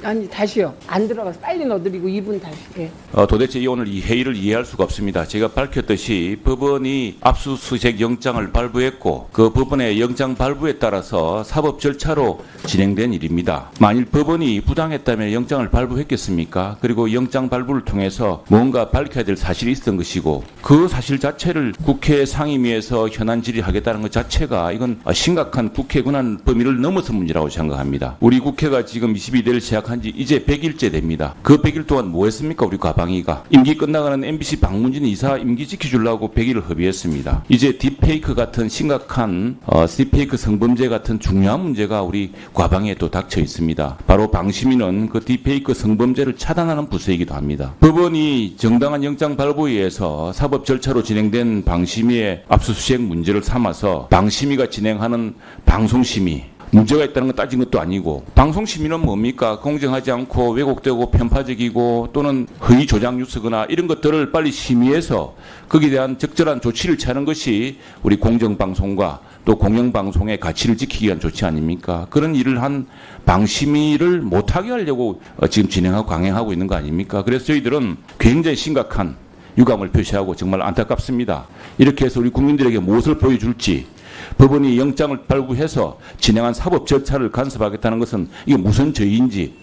아니 다시요. 안 들어가서 빨리 넣어드리고 2분 다시. 예. 도대체 오늘 이 회의를 이해할 수가 없습니다. 제가 밝혔듯이 법원이 압수수색 영장을 발부했고 그 법원의 영장 발부에 따라서 사법 절차로 진행된 일입니다. 만일 법원이 부당했다면 영장을 발부했겠습니까? 그리고 영장 발부를 통해서 뭔가 밝혀야 될 사실이 있었던 것이고 그 사실 자체를 국회 상임위에서 현안 질의하겠다는 것 자체가 이건 심각한 국회 권한 범위를 넘어선 문제라고 생각합니다. 우리 국회가 지금 22대를 시작한 지 이제 100일째 됩니다. 그 100일 동안 뭐 했습니까? 우리 과방위가. 임기 끝나가는 MBC 박문진 이사 임기 지켜주려고 100일을 허비했습니다. 이제 딥페이크 같은 심각한 딥페이크 성범죄 같은 중요한 문제가 우리 과방위에 또 닥쳐 있습니다. 바로 방심위는 그 딥페이크 성범죄를 차단하는 부서이기도 합니다. 법원이 정당한 영장 발부에 의해서 사법 절차로 진행된 방심위의 압수수색 문제를 삼아서 방심위가 진행하는 방송심의 문제가 있다는 건 따진 것도 아니고 방송심의는 뭡니까? 공정하지 않고 왜곡되고 편파적이고 또는 허위 조작 뉴스거나 이런 것들을 빨리 심의해서 거기에 대한 적절한 조치를 취하는 것이 우리 공정방송과 또 공영방송의 가치를 지키기 위한 조치 아닙니까? 그런 일을 한 방심위를 못하게 하려고 지금 진행하고 강행하고 있는 거 아닙니까? 그래서 저희들은 굉장히 심각한 유감을 표시하고 정말 안타깝습니다. 이렇게 해서 우리 국민들에게 무엇을 보여줄지 법원이 영장을 발부해서 진행한 사법 절차를 간섭하겠다는 것은 이게 무슨 죄인지.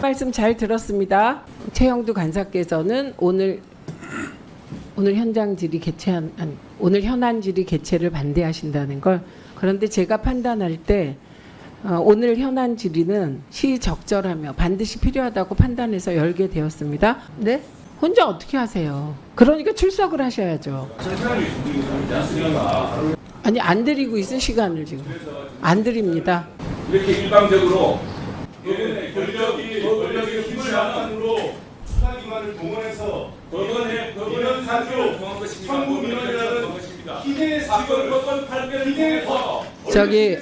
말씀 잘 들었습니다. 최영두 간사께서는 오늘 현장 질의 오늘 현안 질의 개최를 반대하신다는 걸, 그런데 제가 판단할 때 오늘 현안 질의는 시적절하며 반드시 필요하다고 판단해서 열게 되었습니다. 네? 혼자 어떻게 하세요? 그러니까 출석을 하셔야죠. 아니 안 드리고 있은 시간을 지금 안 드립니다. 이렇게 일방적으로 권력의 힘을 바탕으로 수사기관을 동원해서 법원의 사주 청구 민원이라는 희대의 사건을 저기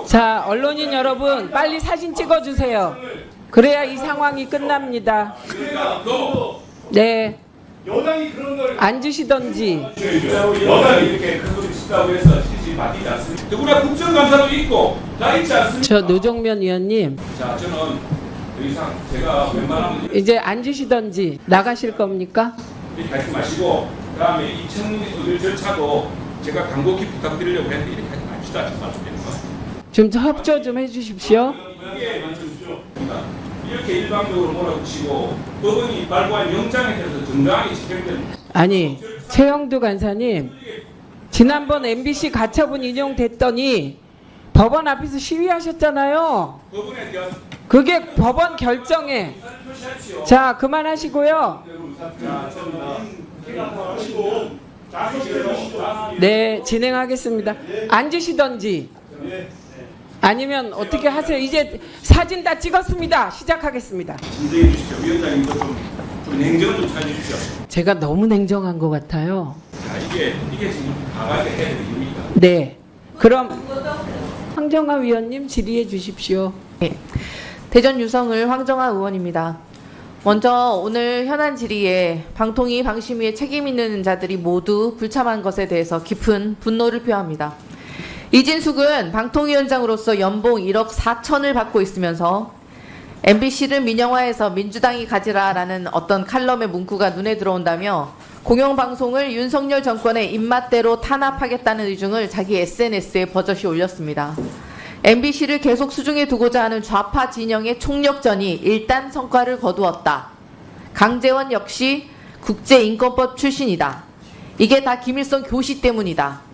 자 언론인 여러분 빨리 사진 찍어주세요. 그래야 이 상황이 끝납니다. 네. 여당이 그런 걸 앉으시던지. 여당이 이렇게 큰 소리 치다고 해서 실시 맡기지 않습니다. 더구나 국정감사도 있고 다 있지 않습니까? 저 노정면 의원님. 자, 저는 더 이상 제가 웬만하면 이제 앉으시던지 나가실 겁니까? 이렇게 하지 마시고 그다음에 이 청문회 절차도 제가 간곡히 부탁드리려고 했는데 이렇게 하지 맙시다. 정말. 좀 협조 좀 해주십시오. 이렇게 일방적으로 몰아붙이고 법원이 발부한 영장에 대해서 정당하게 집행된 아니 최영두 간사님 지난번 MBC 가처분 인용됐더니 법원 앞에서 시위하셨잖아요. 법원에 대한 그게 법원 결정에. 자 그만하시고요. 네 진행하겠습니다. 앉으시던지 아니면 어떻게 하세요. 이제 사진 다 찍었습니다. 시작하겠습니다. 진정해 주십시오. 위원장님도 좀 냉정을 좀 찾아주십시오. 제가 너무 냉정한 것 같아요. 자, 이게 지금 강하게 해야 되는 일입니다. 네. 그럼 황정아 위원님 질의해 주십시오. 네. 대전 유성을 황정아 의원입니다. 먼저 오늘 현안 질의에 방통위 방심위에 책임 있는 자들이 모두 불참한 것에 대해서 깊은 분노를 표합니다. 이진숙은 방통위원장으로서 연봉 1억 4천을 받고 있으면서 MBC를 민영화해서 민주당이 가지라라는 어떤 칼럼의 문구가 눈에 들어온다며 공영방송을 윤석열 정권의 입맛대로 탄압하겠다는 의중을 자기 SNS에 버젓이 올렸습니다. MBC를 계속 수중에 두고자 하는 좌파 진영의 총력전이 일단 성과를 거두었다. 강재원 역시 국제인권법 출신이다. 이게 다 김일성 교시 때문이다.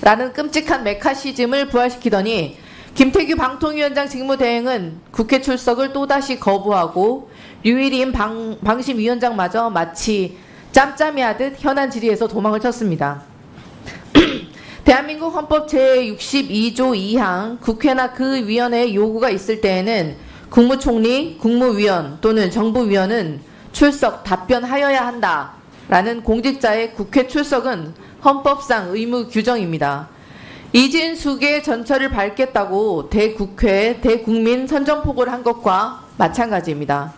라는 끔찍한 메카시즘을 부활시키더니 김태규 방통위원장 직무대행은 국회 출석을 또다시 거부하고 류일인 방심위원장마저 마치 짬짬이 하듯 현안 질의에서 도망을 쳤습니다. 대한민국 헌법 제62조 2항 국회나 그 위원회의 요구가 있을 때에는 국무총리, 국무위원 또는 정부위원은 출석, 답변하여야 한다라는 공직자의 국회 출석은 헌법상 의무 규정입니다. 이진숙의 전철을 밟겠다고 대국회, 대국민 선전포고를 한 것과 마찬가지입니다.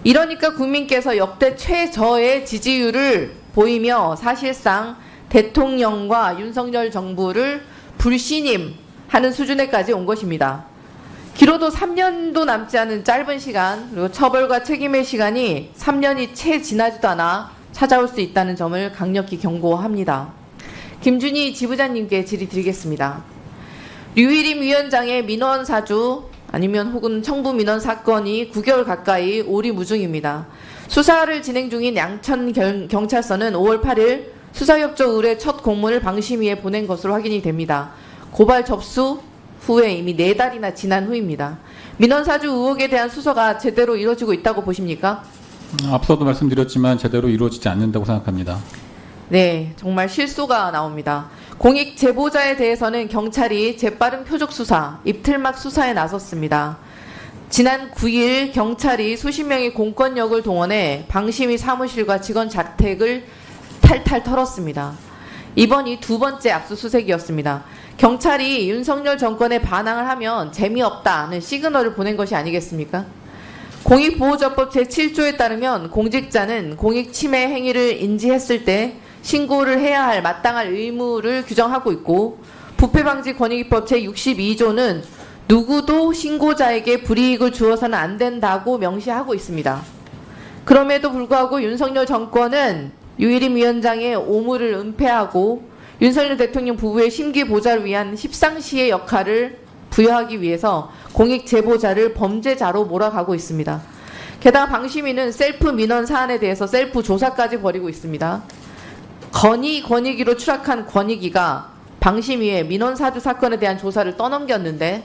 이러니까 국민께서 역대 최저의 지지율을 보이며 사실상 대통령과 윤석열 정부를 불신임 하는 수준에까지 온 것입니다. 길어도 3년도 남지 않은 짧은 시간, 그리고 처벌과 책임의 시간이 3년이 채 지나지도 않아 찾아올 수 있다는 점을 강력히 경고합니다. 김준희 지부장님께 질의드리겠습니다. 류일임 위원장의 민원 사주 아니면 혹은 청부 민원 사건이 9개월 가까이 오리무중입니다. 수사를 진행 중인 양천 경찰서는 5월 8일 수사협조 의뢰 첫 공문을 방심위에 보낸 것으로 확인이 됩니다. 고발 접수 후에 이미 4달이나 지난 후입니다. 민원 사주 의혹에 대한 수사가 제대로 이루어지고 있다고 보십니까? 앞서도 말씀드렸지만 제대로 이루어지지 않는다고 생각합니다. 네, 정말 실소가 나옵니다. 공익 제보자에 대해서는 경찰이 재빠른 표적 수사, 입틀막 수사에 나섰습니다. 지난 9일 경찰이 수십 명의 공권력을 동원해 방심위 사무실과 직원 자택을 탈탈 털었습니다. 이번이 두 번째 압수수색이었습니다. 경찰이 윤석열 정권에 반항을 하면 재미없다는 시그널을 보낸 것이 아니겠습니까? 공익보호처법 제7조에 따르면 공직자는 공익침해 행위를 인지했을 때 신고를 해야 할 마땅할 의무를 규정하고 있고, 부패방지권익위법 제62조는 누구도 신고자에게 불이익을 주어서는 안 된다고 명시하고 있습니다. 그럼에도 불구하고 윤석열 정권은 유일임 위원장의 오물을 은폐하고 윤석열 대통령 부부의 심기 보좌를 위한 십상시의 역할을 부여하기 위해서 공익 제보자를 범죄자로 몰아가고 있습니다. 게다가 방심위는 셀프 민원 사안에 대해서 셀프 조사까지 벌이고 있습니다. 권익위로 추락한 권익위가 방심위에 민원 사주 사건에 대한 조사를 떠넘겼는데,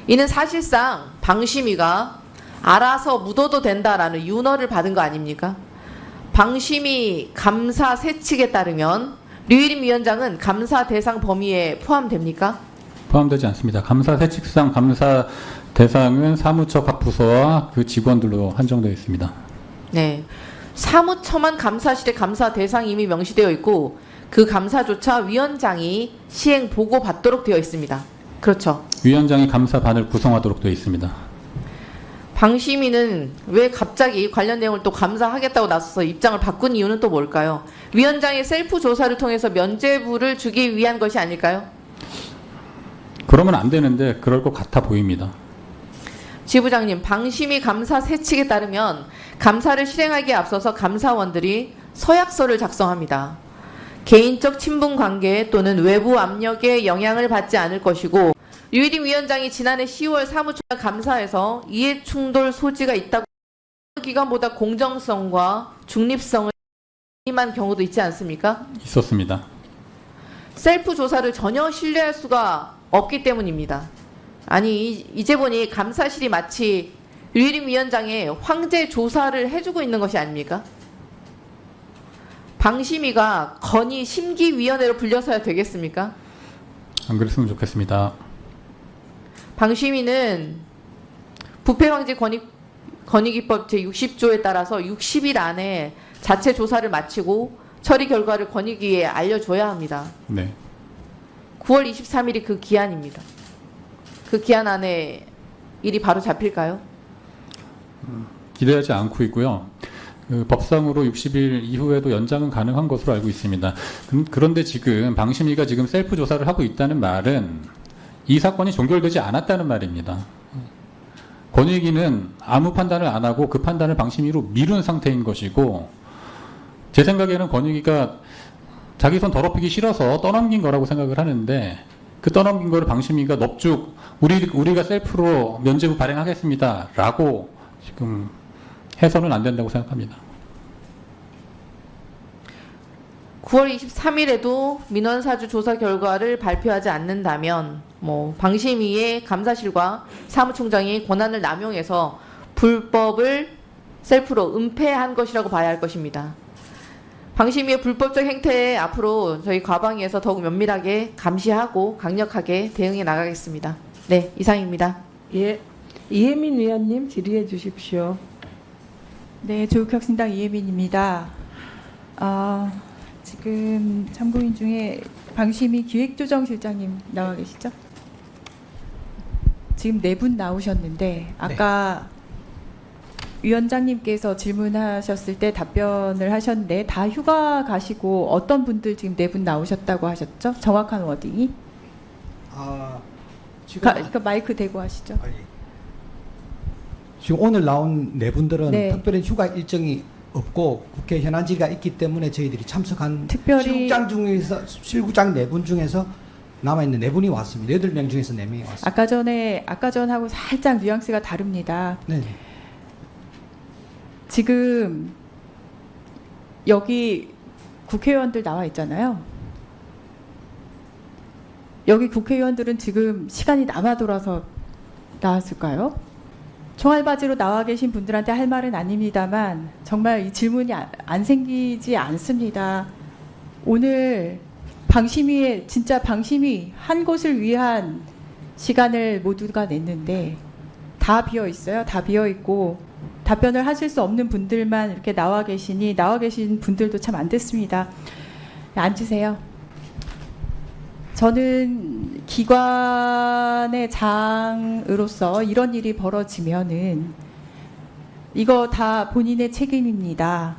이는 사실상 방심위가 알아서 묻어도 된다라는 윤허를 받은 거 아닙니까? 방심위 감사 세칙에 따르면 류일임 위원장은 감사 대상 범위에 포함됩니까? 포함되지 않습니다. 감사 세칙상 감사 대상은 사무처 각 부서와 그 직원들로 한정되어 있습니다. 네. 사무처만 감사실에 감사 대상이 이미 명시되어 있고, 그 감사조차 위원장이 시행 보고 받도록 되어 있습니다. 그렇죠. 위원장이 감사반을 구성하도록 되어 있습니다. 방심위는 왜 갑자기 관련 내용을 또 감사하겠다고 나서서 입장을 바꾼 이유는 또 뭘까요? 위원장의 셀프 조사를 통해서 면죄부를 주기 위한 것이 아닐까요? 그러면 안 되는데 그럴 것 같아 보입니다. 지부장님, 방심위 감사 세칙에 따르면 감사를 실행하기에 앞서서 감사원들이 서약서를 작성합니다. 개인적 친분 관계 또는 외부 압력에 영향을 받지 않을 것이고, 류일임 위원장이 지난해 10월 사무처 감사에서 이해충돌 소지가 있다고 기관보다 공정성과 중립성을 위임한 경우도 있지 않습니까? 있었습니다. 셀프 조사를 전혀 신뢰할 수가 없기 때문입니다. 아니, 이제 보니 감사실이 마치 류일임 위원장의 황제 조사를 해주고 있는 것이 아닙니까? 방심위가 건의 심기위원회로 불려서야 되겠습니까? 안 그랬으면 좋겠습니다. 방심위는 부패방지권익위법 제60조에 따라서 60일 안에 자체 조사를 마치고 처리 결과를 권익위에 알려줘야 합니다. 네. 9월 23일이 그 기한입니다. 그 기한 안에 일이 바로 잡힐까요? 기대하지 않고 있고요. 그 법상으로 60일 이후에도 연장은 가능한 것으로 알고 있습니다. 그런데 지금 방심위가 지금 셀프 조사를 하고 있다는 말은 이 사건이 종결되지 않았다는 말입니다. 권익위는 아무 판단을 안 하고 그 판단을 방심위로 미룬 상태인 것이고, 제 생각에는 권익위가 자기 손 더럽히기 싫어서 떠넘긴 거라고 생각을 하는데, 그 떠넘긴 거를 방심위가 넙죽 우리가 셀프로 면죄부 발행하겠습니다 라고 지금 해서는 안 된다고 생각합니다. 9월 23일에도 민원사주 조사 결과를 발표하지 않는다면 방심위의 감사실과 사무총장이 권한을 남용해서 불법을 셀프로 은폐한 것이라고 봐야 할 것입니다. 방심위의 불법적 행태에 앞으로 저희 과방위에서 더욱 면밀하게 감시하고 강력하게 대응해 나가겠습니다. 네, 이상입니다. 예, 이혜민 위원님 질의해 주십시오. 네, 조국혁신당 이혜민입니다. 지금 참고인 중에 방심위 기획조정실장님 나와 계시죠? 지금 4분 나오셨는데 아까 위원장님께서 질문하셨을 때 답변을 하셨는데 다 휴가 가시고 어떤 분들 지금 4분 나오셨다고 하셨죠? 정확한 워딩이? 그 마이크 대고 하시죠. 지금 오늘 나온 네 분들은 네. 특별히 휴가 일정이 없고 국회 현안지가 있기 때문에 저희들이 참석한 특별히- 실구장 네 분 중에서 남아 있는 네 분이 왔습니다. 8명 중에서 4명이 왔습니다. 아까 전하고 살짝 뉘앙스가 다릅니다. 네. 지금 여기 국회의원들 나와 있잖아요. 여기 국회의원들은 지금 시간이 남아 돌아서 나왔을까요? 총알바지로 나와 계신 분들한테 할 말은 아닙니다만 정말 이 질문이 안 생기지 않습니다. 오늘 방심위에 진짜 방심위 한 곳을 위한 시간을 모두가 냈는데 다 비어 있어요. 다 비어 있고 답변을 하실 수 없는 분들만 이렇게 나와 계시니 나와 계신 분들도 참 안 됐습니다. 앉으세요. 저는 기관의 장으로서 이런 일이 벌어지면은 이거 다 본인의 책임입니다.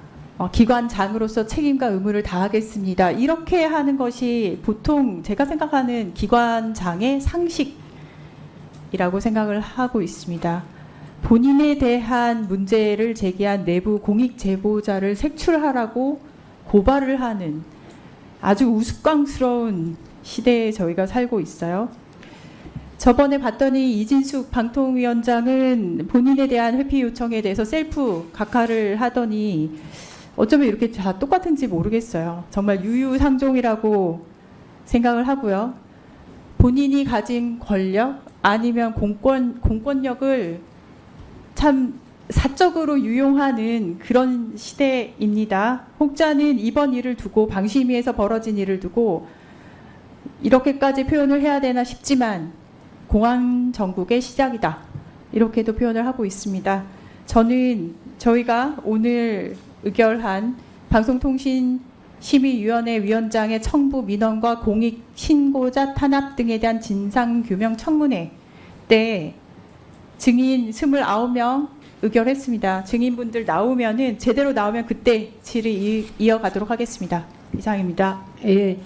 기관장으로서 책임과 의무를 다하겠습니다. 이렇게 하는 것이 보통 제가 생각하는 기관장의 상식이라고 생각을 하고 있습니다. 본인에 대한 문제를 제기한 내부 공익 제보자를 색출하라고 고발을 하는 아주 우스꽝스러운 시대에 저희가 살고 있어요. 저번에 봤더니 이진숙 방통위원장은 본인에 대한 회피 요청에 대해서 셀프 각하를 하더니 어쩌면 이렇게 다 똑같은지 모르겠어요. 정말 유유상종이라고 생각을 하고요. 본인이 가진 권력 아니면 공권력을 참 사적으로 유용하는 그런 시대입니다. 혹자는 이번 일을 두고 방심위에서 벌어진 일을 두고 이렇게까지 표현을 해야 되나 싶지만 공안 정국의 시작이다. 이렇게도 표현을 하고 있습니다. 저는 저희가 오늘 의결한 방송통신심의위원회 위원장의 청부 민원과 공익 신고자 탄압 등에 대한 진상규명 청문회 때 증인 29명 의결했습니다. 증인분들 나오면은 제대로 나오면 그때 질의 이어가도록 하겠습니다. 이상입니다. 예.